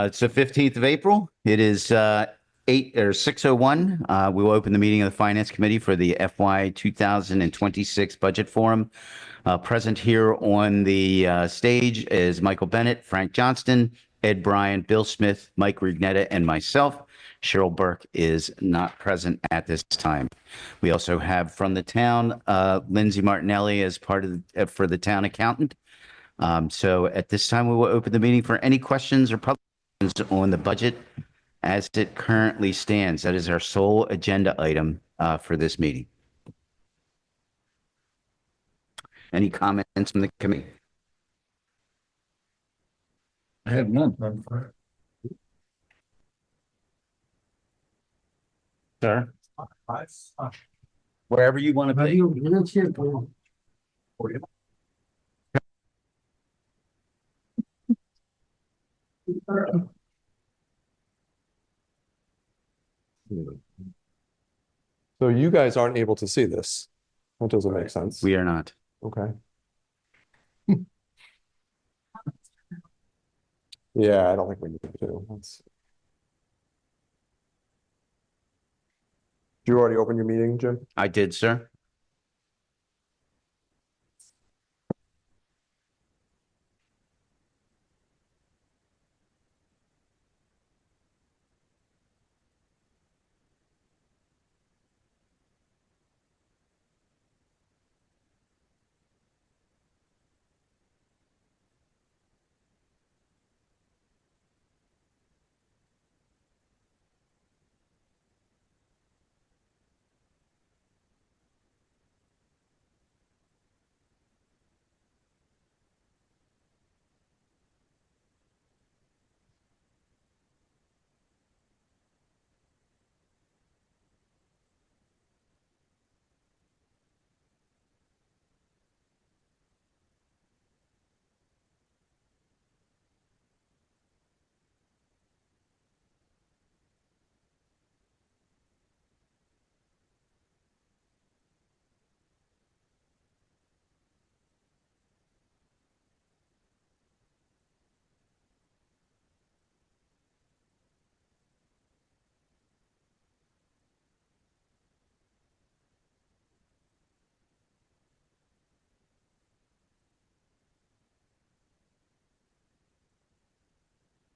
It's the 15th of April. It is 6:01. We will open the meeting of the Finance Committee for the FY 2026 Budget Forum. Present here on the stage is Michael Bennett, Frank Johnston, Ed Bryan, Bill Smith, Mike Rignetta, and myself. Cheryl Burke is not present at this time. We also have from the town, Lindsay Martinelli as part of for the town accountant. So at this time, we will open the meeting for any questions or public questions on the budget as it currently stands. That is our sole agenda item for this meeting. Any comments from the committee? I have none. Sir? Wherever you want to be. So you guys aren't able to see this. That doesn't make sense. We are not. Okay. Yeah, I don't think we need to. Did you already open your meeting, Jim? I did, sir.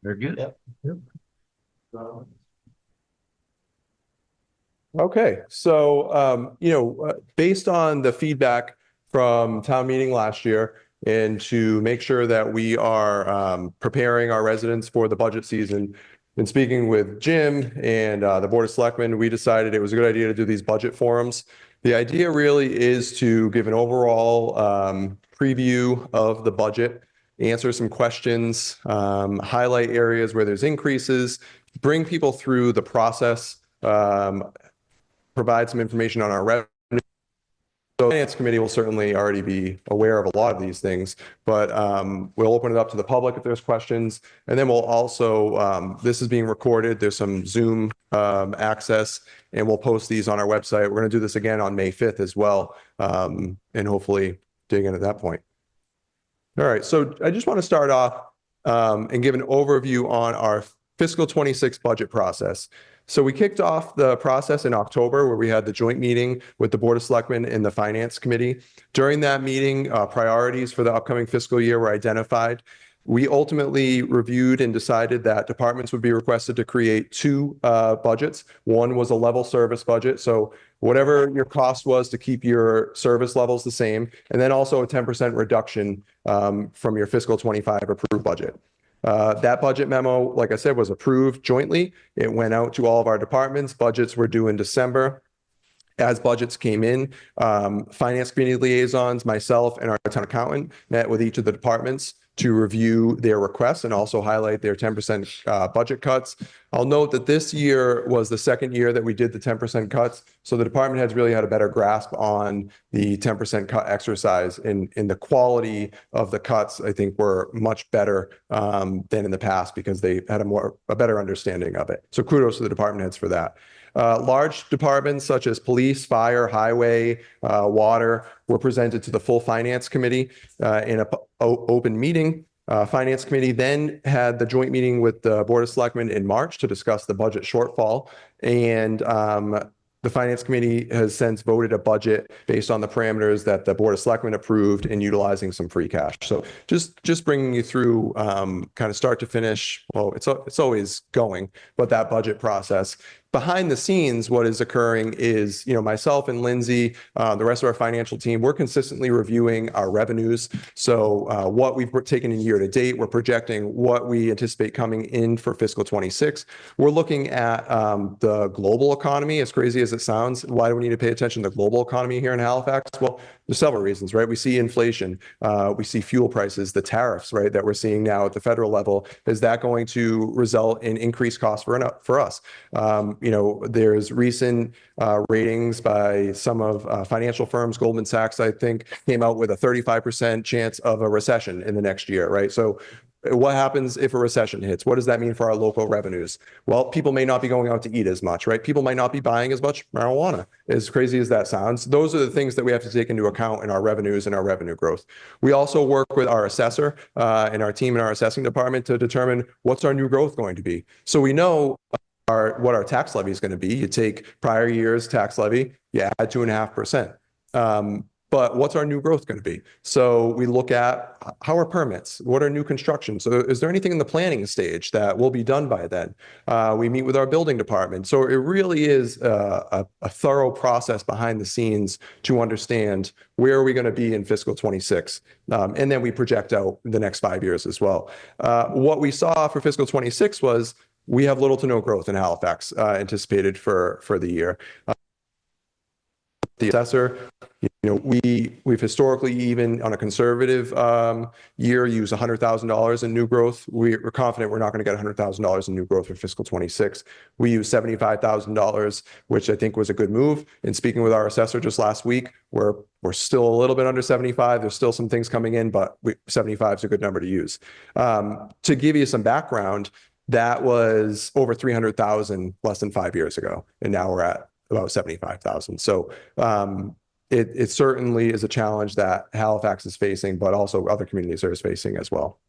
Very good. Yep. Okay, so based on the feedback from town meeting last year, and to make sure that we are preparing our residents for the budget season, and speaking with Jim and the Board of Selectmen, we decided it was a good idea to do these budget forums. The idea really is to give an overall preview of the budget, answer some questions, highlight areas where there's increases, bring people through the process, provide some information on our revenue. So the Finance Committee will certainly already be aware of a lot of these things, but we'll open it up to the public if there's questions. And then we'll also, this is being recorded, there's some Zoom access, and we'll post these on our website. We're going to do this again on May 5th as well, and hopefully dig in at that point. All right, so I just want to start off and give an overview on our fiscal 26 budget process. So we kicked off the process in October, where we had the joint meeting with the Board of Selectmen and the Finance Committee. During that meeting, priorities for the upcoming fiscal year were identified. We ultimately reviewed and decided that departments would be requested to create two budgets. One was a level service budget, so whatever your cost was to keep your service levels the same, and then also a 10% reduction from your fiscal 25 approved budget. That budget memo, like I said, was approved jointly. It went out to all of our departments. Budgets were due in December. As budgets came in, Finance Committee liaisons, myself, and our town accountant met with each of the departments to review their requests and also highlight their 10% budget cuts. I'll note that this year was the second year that we did the 10% cuts, so the department heads really had a better grasp on the 10% cut exercise, and the quality of the cuts, I think, were much better than in the past because they had a better understanding of it. So kudos to the department heads for that. Large departments such as police, fire, highway, water were presented to the full Finance Committee in an open meeting. Finance Committee then had the joint meeting with the Board of Selectmen in March to discuss the budget shortfall. And the Finance Committee has since voted a budget based on the parameters that the Board of Selectmen approved and utilizing some free cash. So just bringing you through kind of start to finish. Well, it's always going, but that budget process. Behind the scenes, what is occurring is, myself and Lindsay, the rest of our financial team, we're consistently reviewing our revenues. So what we've taken in year to date, we're projecting what we anticipate coming in for fiscal 26. We're looking at the global economy, as crazy as it sounds. Why do we need to pay attention to the global economy here in Halifax? Well, there's several reasons, right? We see inflation, we see fuel prices, the tariffs, right, that we're seeing now at the federal level. Is that going to result in increased costs for us? There's recent ratings by some of financial firms. Goldman Sachs, I think, came out with a 35% chance of a recession in the next year, right? So what happens if a recession hits? What does that mean for our local revenues? Well, people may not be going out to eat as much, right? People might not be buying as much marijuana, as crazy as that sounds. Those are the things that we have to take into account in our revenues and our revenue growth. We also work with our assessor and our team in our assessing department to determine what's our new growth going to be. So we know what our tax levy is going to be. You take prior year's tax levy, you add 2.5%. But what's our new growth going to be? So we look at how are permits? What are new construction? So is there anything in the planning stage that will be done by then? We meet with our building department. So it really is a thorough process behind the scenes to understand where are we going to be in fiscal 26. And then we project out the next 5 years as well. What we saw for fiscal 26 was we have little to no growth in Halifax anticipated for the year. The assessor, we've historically, even on a conservative year, used $100,000 in new growth. We're confident we're not going to get $100,000 in new growth for fiscal 26. We used $75,000, which I think was a good move. And speaking with our assessor just last week, we're still a little bit under 75. There's still some things coming in, but 75 is a good number to use. To give you some background, that was over 300,000 less than 5 years ago. And now we're at about 75,000. So it certainly is a challenge that Halifax is facing, but also other communities are facing as well.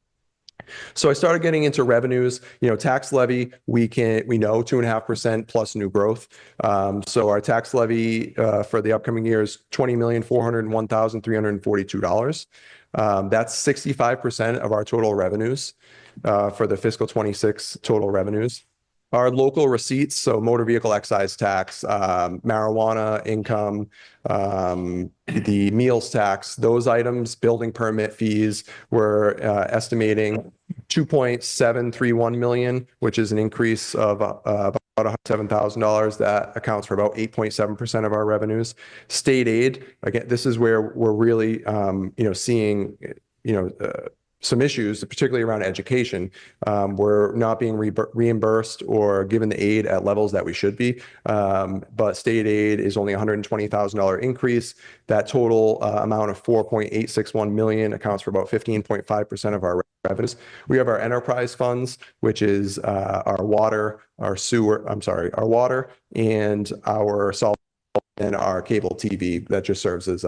So I started getting into revenues. Tax levy, we know 2.5% plus new growth. So our tax levy for the upcoming year is $20,401,342. That's 65% of our total revenues for the fiscal 26 total revenues. Our local receipts, so motor vehicle excise tax, marijuana income, the meals tax, those items, building permit fees, we're estimating $2.731 million, which is an increase of about $107,000. That accounts for about 8.7% of our revenues. State aid, again, this is where we're really, seeing, some issues, particularly around education. We're not being reimbursed or given the aid at levels that we should be. But state aid is only $120,000 increase. That total amount of $4.861 million accounts for about 15.5% of our revenues. We have our enterprise funds, which is our water, our water and our salt and our cable TV that just serves as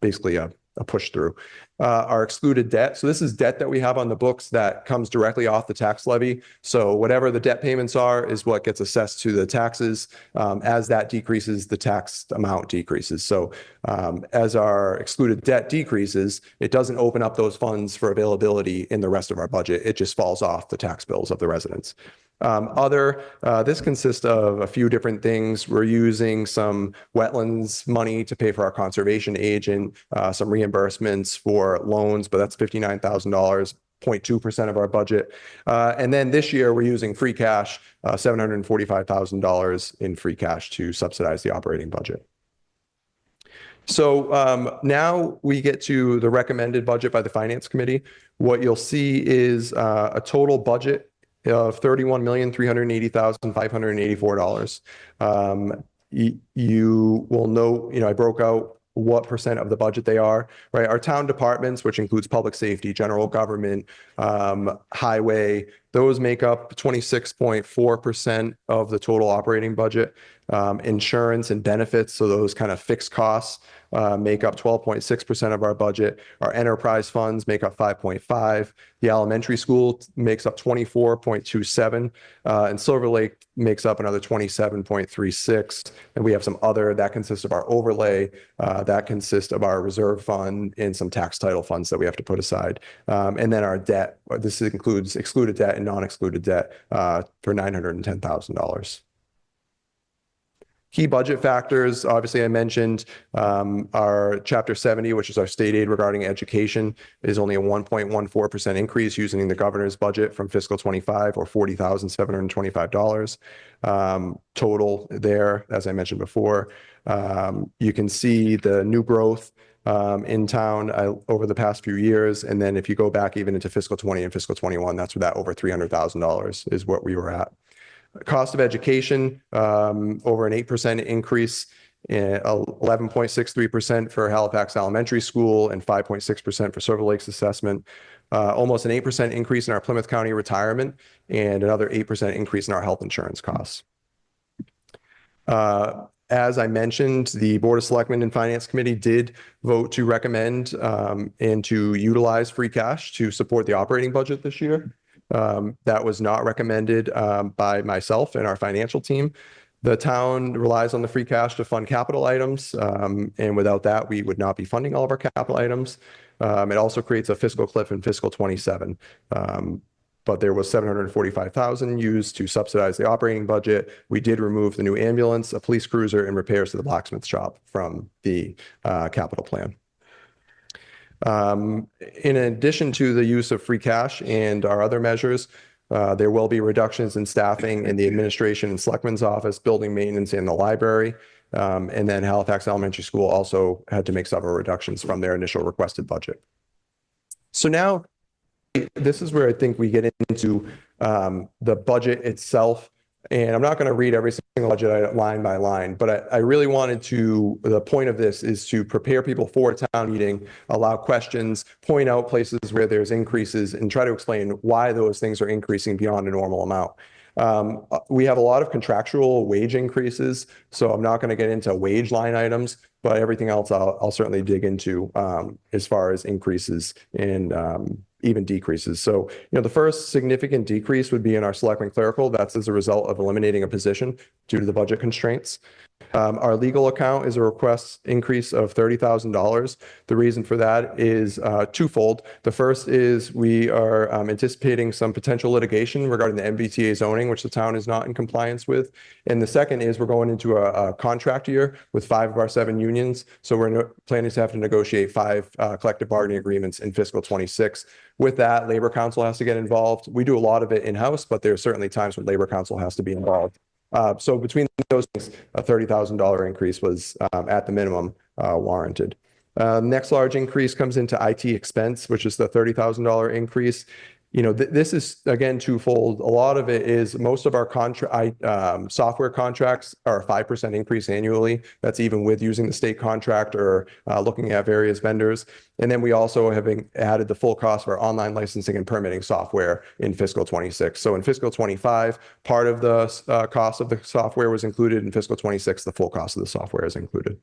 basically a push through. Our excluded debt. So this is debt that we have on the books that comes directly off the tax levy. So whatever the debt payments are is what gets assessed to the taxes. As that decreases, the tax amount decreases. So as our excluded debt decreases, it doesn't open up those funds for availability in the rest of our budget. It just falls off the tax bills of the residents. This consists of a few different things. We're using some wetlands money to pay for our conservation agent, some reimbursements for loans, but that's $59,000, 0.2% of our budget. And then this year we're using free cash, $745,000 in free cash to subsidize the operating budget. So now we get to the recommended budget by the Finance Committee. What you'll see is a total budget of $31,380,584. You will note, I broke out what percent of the budget they are, right? Our town departments, which includes public safety, general government, highway, Those make up 26.4% of the total operating budget. Insurance and benefits, so those kind of fixed costs, make up 12.6% of our budget. Our enterprise funds make up 5.5. The elementary school makes up 24.27, and Silver Lake makes up another 27.36. And we have some other that consists of our overlay, that consists of our reserve fund and some tax title funds that we have to put aside. And then our debt, this includes excluded debt and non-excluded debt, for $910,000. Key budget factors, obviously I mentioned our Chapter 70, which is our state aid regarding education, is only a 1.14% increase using the governor's budget from fiscal 25, or $40,725 total there, as I mentioned before. You can see the new growth in town over the past few years. And then if you go back even into fiscal 20 and fiscal 21, that's where that over $300,000 is what we were at. Cost of education, over an 8% increase, 11.63% for Halifax Elementary School and 5.6% for Silver Lakes assessment. Almost an 8% increase in our Plymouth County retirement and another 8% increase in our health insurance costs. As I mentioned, the Board of Selectmen and Finance Committee did vote to recommend and to utilize free cash to support the operating budget this year. That was not recommended by myself and our financial team. The town relies on the free cash to fund capital items, and without that, we would not be funding all of our capital items. It also creates a fiscal cliff in fiscal 27. But there was $745,000 used to subsidize the operating budget. We did remove the new ambulance, a police cruiser, and repairs to the blacksmith shop from the capital plan. In addition to the use of free cash and our other measures, there will be reductions in staffing in the administration and selectman's office, building maintenance, and the library. And then Halifax Elementary School also had to make several reductions from their initial requested budget. So now, this is where I think we get into the budget itself. And I'm not going to read every single budget line by line, but I really wanted to, the point of this is to prepare people for a town meeting, allow questions, point out places where there's increases, and try to explain why those things are increasing beyond a normal amount. We have a lot of contractual wage increases, so I'm not going to get into wage line items, but everything else I'll certainly dig into as far as increases and even decreases. So, the first significant decrease would be in our selectman clerical. That's as a result of eliminating a position due to the budget constraints. Our legal account is a request increase of $30,000. The reason for that is twofold. The first is we are anticipating some potential litigation regarding the MBTA zoning, which the town is not in compliance with. And the second is we're going into a contract year with 5 of our 7 unions. So we're planning to have to negotiate 5 collective bargaining agreements in fiscal 26. With that, Labor Council has to get involved. We do a lot of it in-house, but there are certainly times when Labor Council has to be involved. So between those things, a $30,000 increase was at the minimum warranted. Next large increase comes into IT expense, which is the $30,000 increase. This is, again, twofold. A lot of it is most of our software contracts are a 5% increase annually. That's even with using the state contract or looking at various vendors. And then we also have added the full cost of our online licensing and permitting software in fiscal 26. So in fiscal 25, part of the cost of the software was included. In fiscal 26, the full cost of the software is included.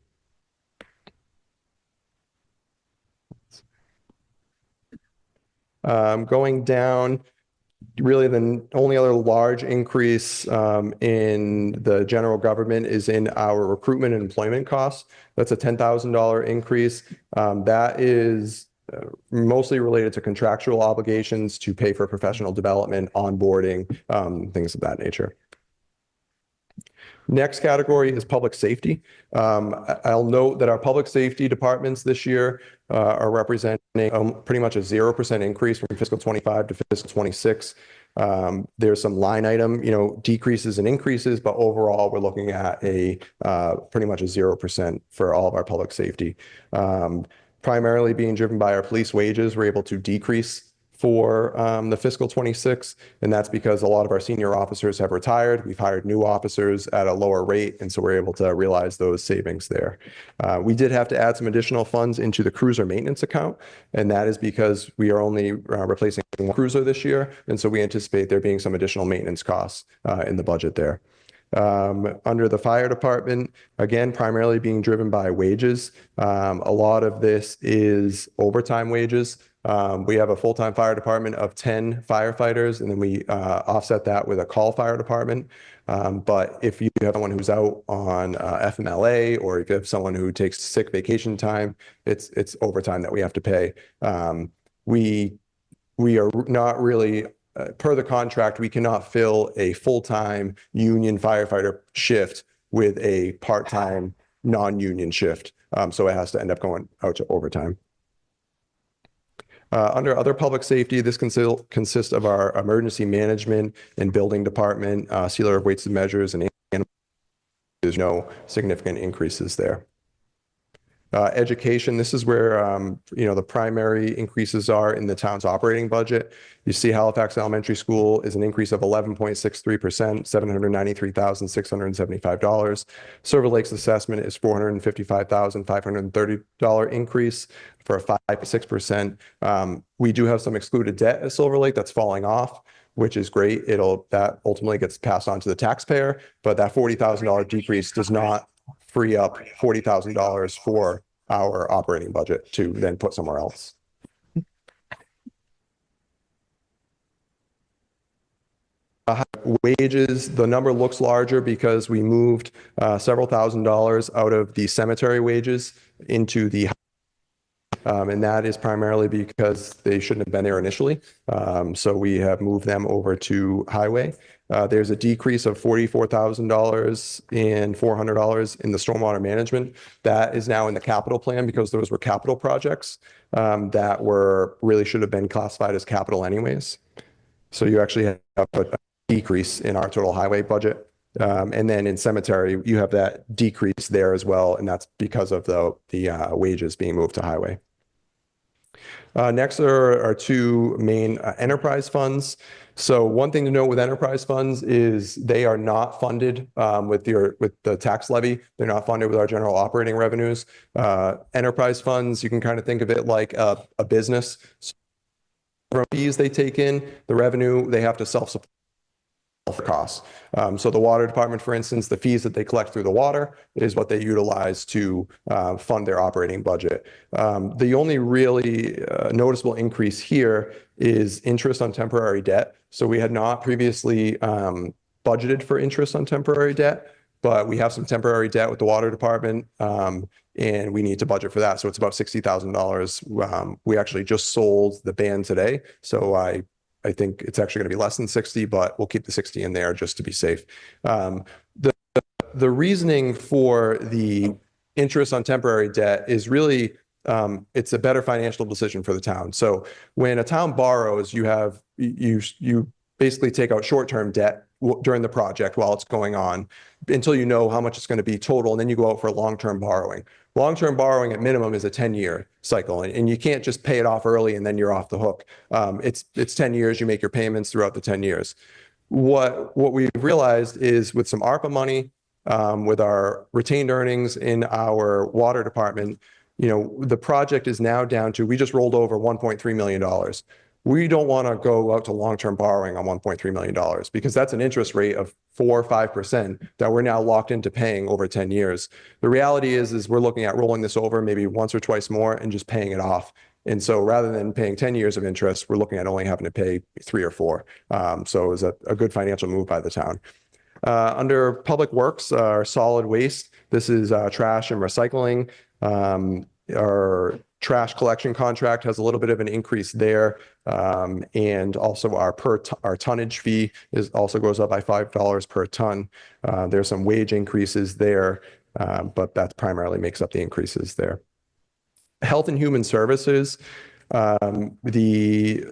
Going down, really the only other large increase in the general government is in our recruitment and employment costs. That's a $10,000 increase. That is mostly related to contractual obligations to pay for professional development, onboarding, things of that nature. Next category is public safety. I'll note that our public safety departments this year are representing pretty much a 0% increase from fiscal 25 to fiscal 26. There's some line item, decreases and increases, but overall we're looking at a pretty much a 0% for all of our public safety. Primarily being driven by our police wages, we're able to decrease for the fiscal 26, and that's because a lot of our senior officers have retired. We've hired new officers at a lower rate, and so we're able to realize those savings there. We did have to add some additional funds into the cruiser maintenance account, and that is because we are only replacing one cruiser this year, and so we anticipate there being some additional maintenance costs in the budget there. Under the fire department, again, primarily being driven by wages. A lot of this is overtime wages. We have a full-time fire department of 10 firefighters, and then we offset that with a call fire department. But if you have someone who's out on FMLA, or if you have someone who takes sick vacation time, it's overtime that we have to pay. We are not really, per the contract, we cannot fill a full-time union firefighter shift with a part-time non-union shift. So it has to end up going out to overtime. Under other public safety, this consists of our emergency management and building department, sealer of weights and measures, and there's no significant increases there. Education, this is where the primary increases are in the town's operating budget. You see Halifax Elementary School is an increase of 11.63%, $793,675. Silver Lake's assessment is $455,530 increase for a 5.6%. We do have some excluded debt at Silver Lake that's falling off, which is great. That ultimately gets passed on to the taxpayer, but that $40,000 decrease does not free up $40,000 for our operating budget to then put somewhere else. Wages, the number looks larger because we moved several $1,000s out of the cemetery wages into the and that is primarily because they shouldn't have been there initially. So we have moved them over to highway. There's a decrease of $44,000 and $400 in the stormwater management. That is now in the capital plan because those were capital projects that really should have been classified as capital anyways. So you actually have a decrease in our total highway budget. And then in cemetery, you have that decrease there as well. And that's because of the wages being moved to highway. Next are our two main enterprise funds. So one thing to note with enterprise funds is they are not funded with the tax levy. They're not funded with our general operating revenues. Enterprise funds, you can kind of think of it like a business. So from fees they take in, the revenue, they have to self-support costs. So the water department, for instance, the fees that they collect through the water is what they utilize to fund their operating budget. The only really noticeable increase here is interest on temporary debt. So we had not previously budgeted for interest on temporary debt, but we have some temporary debt with the water department and we need to budget for that. So it's about $60,000. We actually just sold the band today. So I think it's actually going to be less than 60, but we'll keep the 60 in there just to be safe. The reasoning for the interest on temporary debt is really, it's a better financial decision for the town. So when a town borrows, you basically take out short-term debt during the project while it's going on until you know how much it's going to be total, and then you go out for long-term borrowing. Long-term borrowing at minimum is a 10-year cycle, and you can't just pay it off early and then you're off the hook. It's 10 years, you make your payments throughout the 10 years. What we've realized is with some ARPA money, with our retained earnings in our water department, the project is now down to, we just rolled over $1.3 million. We don't want to go out to long-term borrowing on $1.3 million because that's an interest rate of 4 or 5% that we're now locked into paying over 10 years. The reality is we're looking at rolling this over maybe once or twice more and just paying it off. And so rather than paying 10 years of interest, we're looking at only having to pay 3 or 4. So it was a good financial move by the town. Under public works, our solid waste, this is trash and recycling. Our trash collection contract has a little bit of an increase there. And also our tonnage fee also goes up by $5 per ton. There's some wage increases there, but that primarily makes up the increases there. Health and Human Services, the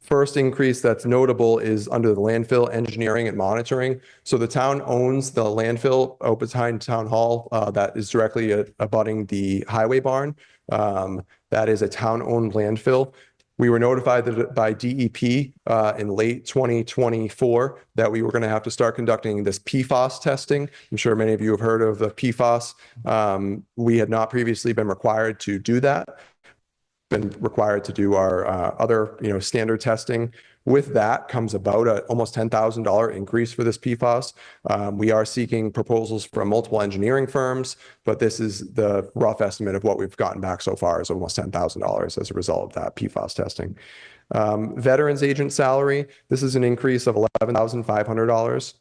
first increase that's notable is under the landfill engineering and monitoring. So the town owns the landfill out behind Town Hall that is directly abutting the highway barn. That is a town-owned landfill. We were notified that by DEP in late 2024 that we were going to have to start conducting this PFAS testing. I'm sure many of you have heard of the PFAS. We had not previously been required to do that, been required to do our other, standard testing. With that comes about a almost $10,000 increase for this PFAS. We are seeking proposals from multiple engineering firms, but this is the rough estimate of what we've gotten back so far is almost $10,000 as a result of that PFAS testing. Veterans agent salary, this is an increase of $11,500.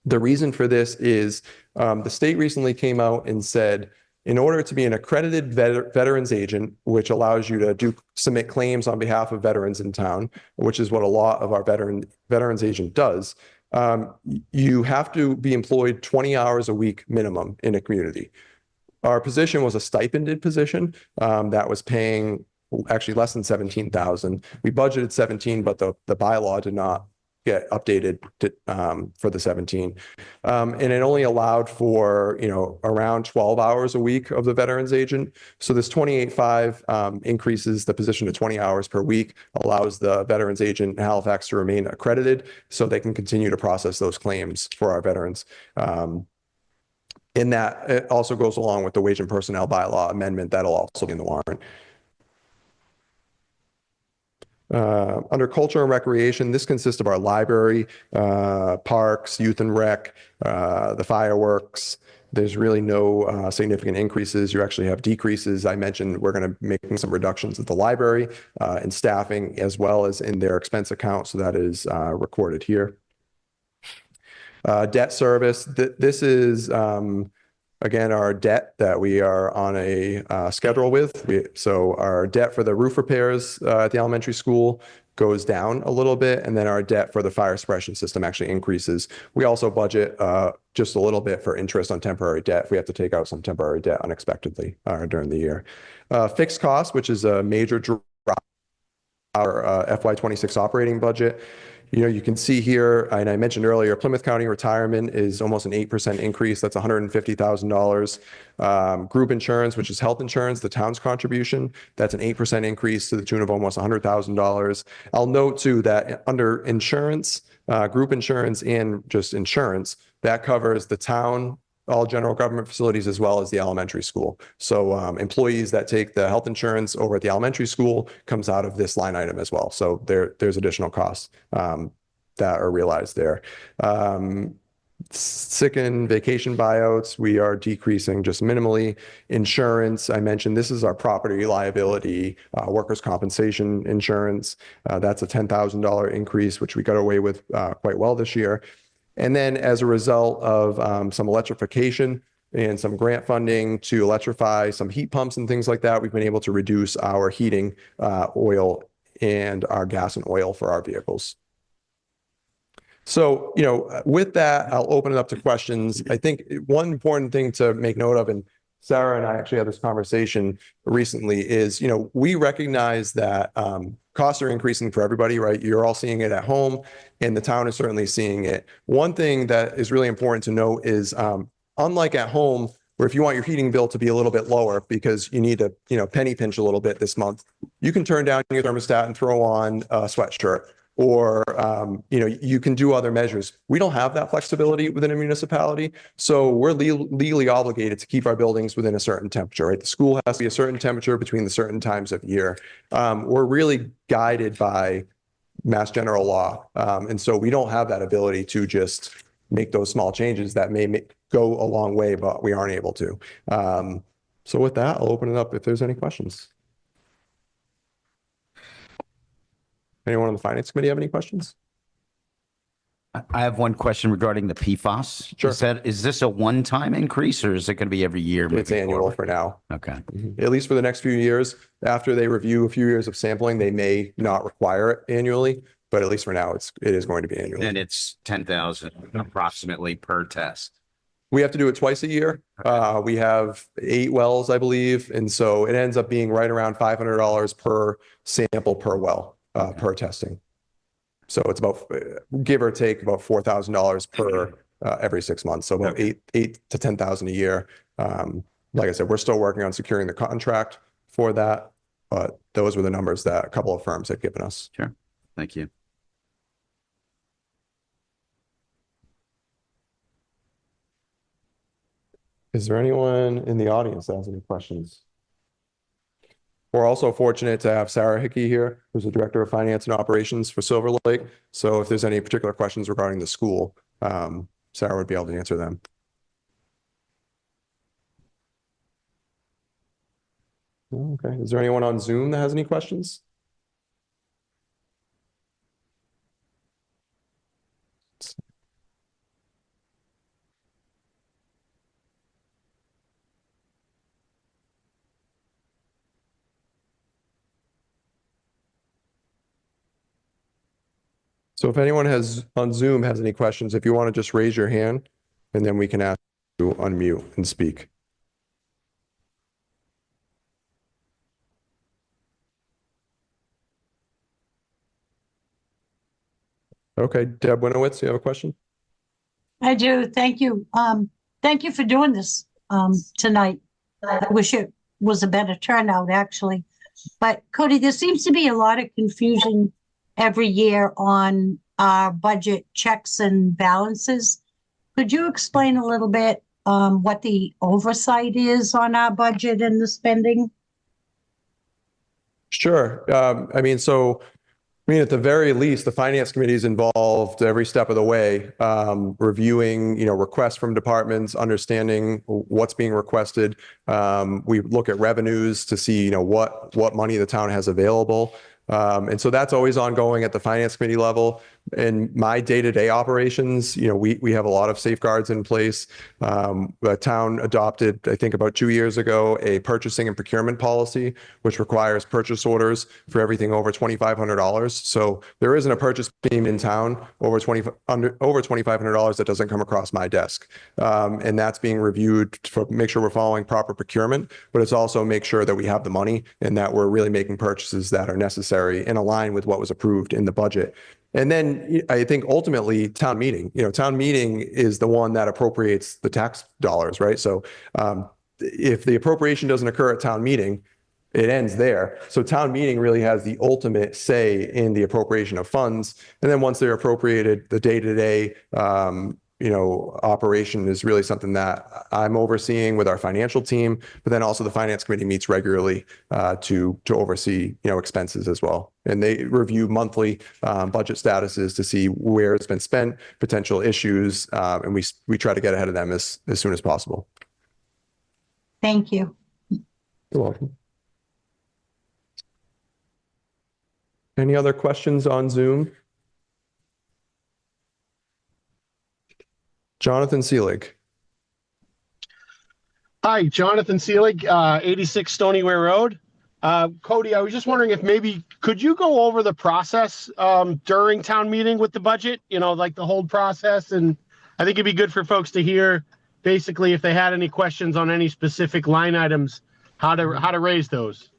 The reason for this is the state recently came out and said, in order to be an accredited veterans agent, which allows you to submit claims on behalf of veterans in town, which is what a lot of our veterans agent does, you have to be employed 20 hours a week minimum in a community. Our position was a stipended position that was paying actually less than 17,000. We budgeted 17, but the bylaw did not get updated for the 17. And it only allowed for, around 12 hours a week of the veterans agent. So this 28.5 increases the position to 20 hours per week, allows the veterans agent in Halifax to remain accredited so they can continue to process those claims for our veterans. In that, it also goes along with the wage and personnel bylaw amendment that'll also be in the warrant. Under culture and recreation, this consists of our library, parks, youth and rec, the fireworks. There's really no significant increases. You actually have decreases. I mentioned we're going to make some reductions at the library in staffing as well as in their expense account. So that is recorded here. Debt service. This is again, our debt that we are on a schedule with. So our debt for the roof repairs at the elementary school goes down a little bit, and then our debt for the fire suppression system actually increases. We also budget just a little bit for interest on temporary debt if we have to take out some temporary debt unexpectedly during the year. Fixed costs, which is a major drop our FY26 operating budget. You can see here, and I mentioned earlier, Plymouth County retirement is almost an 8% increase. That's $150,000. Group insurance, which is health insurance, the town's contribution, that's an 8% increase to the tune of almost $100,000. I'll note too that under insurance, group insurance and just insurance, that covers the town, all general government facilities, as well as the elementary school. So employees that take the health insurance over at the elementary school comes out of this line item as well. So there's additional costs that are realized there. Sick and vacation buyouts, we are decreasing just minimally. Insurance, I mentioned this is our property liability, workers' compensation insurance. That's a $10,000 increase, which we got away with quite well this year. And then as a result of some electrification and some grant funding to electrify some heat pumps and things like that, we've been able to reduce our heating oil and our gas and oil for our vehicles. So, with that, I'll open it up to questions. I think one important thing to make note of, and Sarah and I actually had this conversation recently, is, we recognize that costs are increasing for everybody, right? You're all seeing it at home, and the town is certainly seeing it. One thing that is really important to note is, unlike at home, where if you want your heating bill to be a little bit lower because you need to, penny pinch a little bit this month, you can turn down your thermostat and throw on a sweatshirt. Or, you can do other measures. We don't have that flexibility within a municipality. So we're legally obligated to keep our buildings within a certain temperature, right? The school has to be a certain temperature between the certain times of year. We're really guided by Mass General Law. And so we don't have that ability to just make those small changes that may go a long way, but we aren't able to. So with that, I'll open it up if there's any questions. Anyone on the Finance Committee have any questions? I have one question regarding the PFAS. Sure. Is this a one-time increase, or is it going to be every year? It's annual for now. Okay. At least for the next few years. After they review a few years of sampling, they may not require it annually, but at least for now, it is going to be annual. And it's 10,000 approximately per test. We have to do it twice a year. We have 8 wells, I believe, and so it ends up being right around $500 per sample per well. Per testing. So it's about, give or take, about $4,000 per every 6 months. So about eight to 10,000 a year. Like I said, we're still working on securing the contract for that. but those were the numbers that a couple of firms had given us. Sure. Thank you. Is there anyone in the audience that has any questions? We're also fortunate to have Sarah Hickey here, who's the Director of Finance and Operations for Silver Lake. So if there's any particular questions regarding the school, Sarah would be able to answer them. Okay. Is there anyone on Zoom that has any questions? So if anyone has on Zoom has any questions, if you want to just raise your hand and then we can ask you to unmute and speak. Okay, Deb Winowitz, you have a question? I do. Thank you. Thank you for doing this tonight. I wish it was a better turnout, actually. But Cody, there seems to be a lot of confusion every year on our budget checks and balances. Could you explain a little bit what the oversight is on our budget and the spending? Sure. At the very least, the finance committee is involved every step of the way, reviewing, requests from departments, understanding what's being requested. We look at revenues to see, what money the town has available. And so that's always ongoing at the finance committee level. In my day-to-day operations, we have a lot of safeguards in place. The town adopted, I think about 2 years ago, a purchasing and procurement policy, which requires purchase orders for everything over $2,500. So there isn't a purchase being in town over $2,500 that doesn't come across my desk. And that's being reviewed to make sure we're following proper procurement, but it's also make sure that we have the money and that we're really making purchases that are necessary and align with what was approved in the budget. And then I think ultimately town meeting is the one that appropriates the tax dollars, right? So if the appropriation doesn't occur at town meeting, it ends there. So town meeting really has the ultimate say in the appropriation of funds. And then once they're appropriated, the day-to-day operation is really something that I'm overseeing with our financial team, but then also the finance committee meets regularly to oversee, expenses as well. And they review monthly budget statuses to see where it's been spent, potential issues, and we try to get ahead of them as soon as possible. Thank you. You're welcome. Any other questions on Zoom? Jonathan Seelig. Hi, Jonathan Seelig, 86 Stonyware Road. Cody, I was just wondering if maybe could you go over the process during town meeting with the budget, like the whole process? And I think it'd be good for folks to hear basically if they had any questions on any specific line items, how to raise those.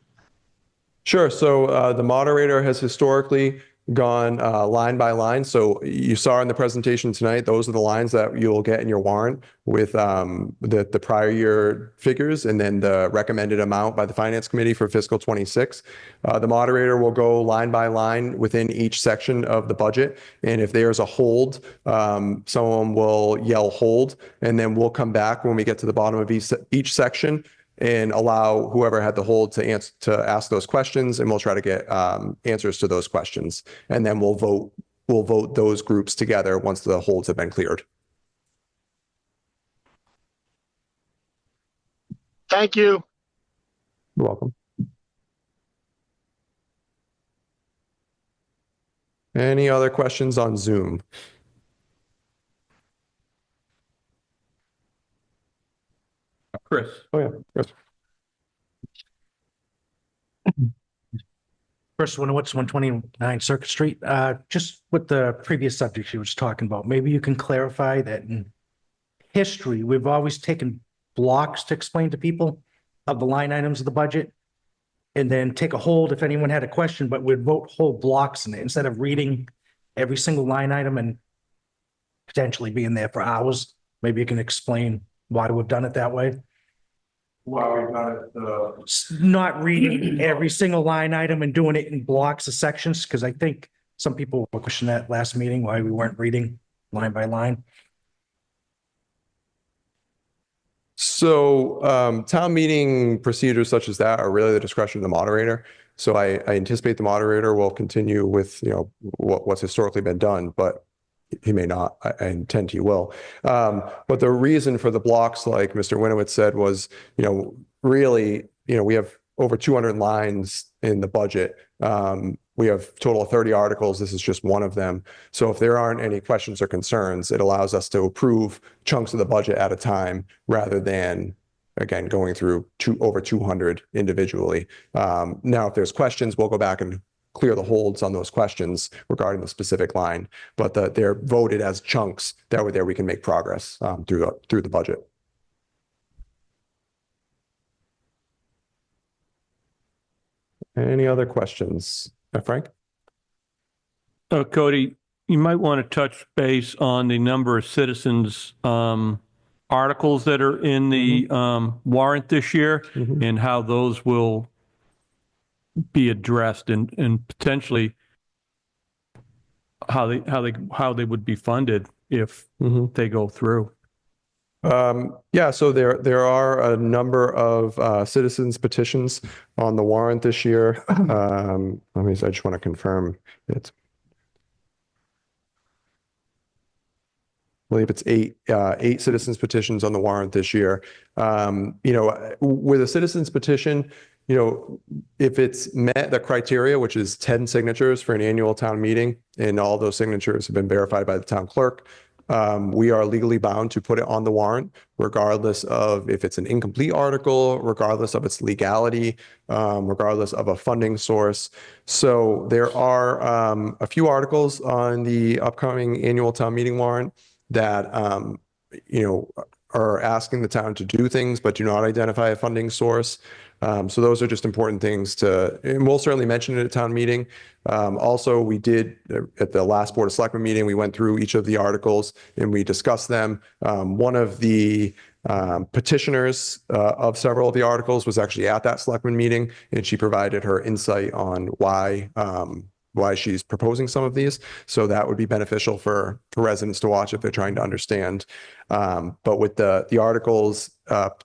Sure. So the moderator has historically gone line by line. So you saw in the presentation tonight, those are the lines that you'll get in your warrant with the prior year figures and then the recommended amount by the finance committee for fiscal 26. The moderator will go line by line within each section of the budget. And if there's a hold, someone will yell hold, and then we'll come back when we get to the bottom of each section and allow whoever had the hold to ask those questions, and we'll try to get answers to those questions. And then we'll vote those groups together once the holds have been cleared. Thank you. You're welcome. Any other questions on Zoom? Chris. Oh, yeah. Yes. Chris Winowitz, 129 Circuit Street. Just with the previous subject you was talking about, maybe you can clarify that in history, we've always taken blocks to explain to people of the line items of the budget and then take a hold if anyone had a question, but we'd vote whole blocks in it instead of reading every single line item and potentially being there for hours. Maybe you can explain why we've done it that way. Why we've done it, Not reading every single line item and doing it in blocks of sections, because I think some people were questioning that last meeting, why we weren't reading line by line. So town meeting procedures such as that are really the discretion of the moderator. So I anticipate the moderator will continue with, what's historically been done, but he may not. I intend he will. But the reason for the blocks, like Mr. Winowitz said, was, really, we have over 200 lines in the budget. We have a total of 30 articles. This is just one of them. So if there aren't any questions or concerns, it allows us to approve chunks of the budget at a time rather than, again, going through over 200 individually. Now, if there's questions, we'll go back and clear the holds on those questions regarding the specific line, but they're voted as chunks. That way there we can make progress through the budget. Any other questions? Frank? Cody, you might want to touch base on the number of citizens articles that are in the warrant this year and how those will be addressed and potentially how they would be funded if they go through. Yeah, so there are a number of citizens petitions on the warrant this year. I just want to confirm it. I believe it's eight citizens petitions on the warrant this year. With a citizens petition, if it's met the criteria, which is 10 signatures for an annual town meeting, and all those signatures have been verified by the town clerk, we are legally bound to put it on the warrant, regardless of if it's an incomplete article, regardless of its legality, regardless of a funding source. So there are a few articles on the upcoming annual town meeting warrant that, are asking the town to do things, but do not identify a funding source. So those are just important things and we'll certainly mention it at town meeting. Also, we did at the last Board of Selectmen meeting, we went through each of the articles and we discussed them. One of the petitioners of several of the articles was actually at that Selectmen meeting, and she provided her insight on why she's proposing some of these. So that would be beneficial for residents to watch if they're trying to understand. But with the articles,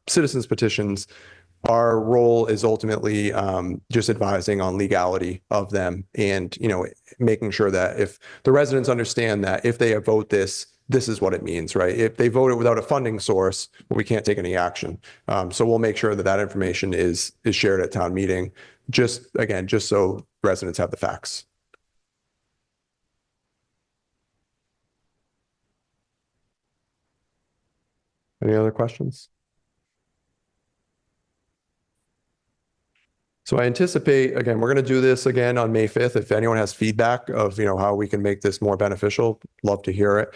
citizens petitions, our role is ultimately just advising on legality of them and, making sure that if the residents understand that if they vote this is what it means, right? If they vote it without a funding source, we can't take any action. So we'll make sure that information is shared at town meeting, just so residents have the facts. Any other questions? So I anticipate, again, we're going to do this again on May 5th. If anyone has feedback of, how we can make this more beneficial, love to hear it.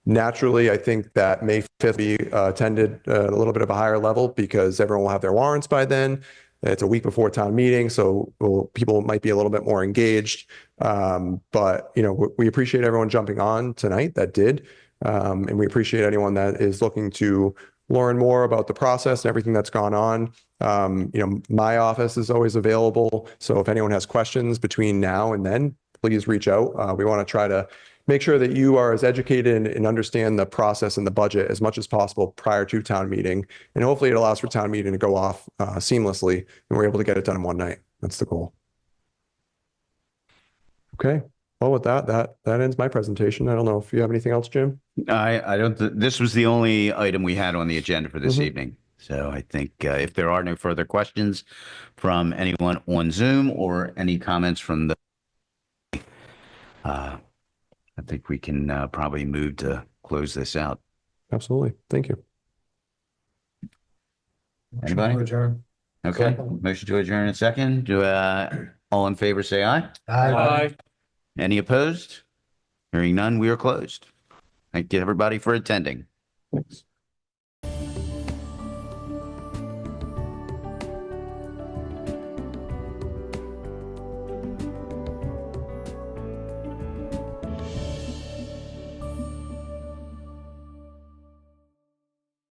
Naturally, I think that May 5th be attended at a little bit of a higher level because everyone will have their warrants by then. It's a week before town meeting, so people might be a little bit more engaged. But, we appreciate everyone jumping on tonight that did. And we appreciate anyone that is looking to learn more about the process and everything that's gone on. My office is always available. So if anyone has questions between now and then, please reach out. We want to try to make sure that you are as educated and understand the process and the budget as much as possible prior to town meeting. And hopefully it allows for town meeting to go off seamlessly and we're able to get it done in one night. That's the goal. Okay. Well, with that ends my presentation. I don't know if you have anything else, Jim. I don't. This was the only item we had on the agenda for this evening. So I think if there are no further questions from anyone on Zoom or any comments from the, I think we can probably move to close this out. Absolutely. Thank you. Anybody? Okay. Motion to adjourn in a second. Do all in favor say aye? Aye. Any opposed? Hearing none, we are closed. Thank you, everybody, for attending. Thanks.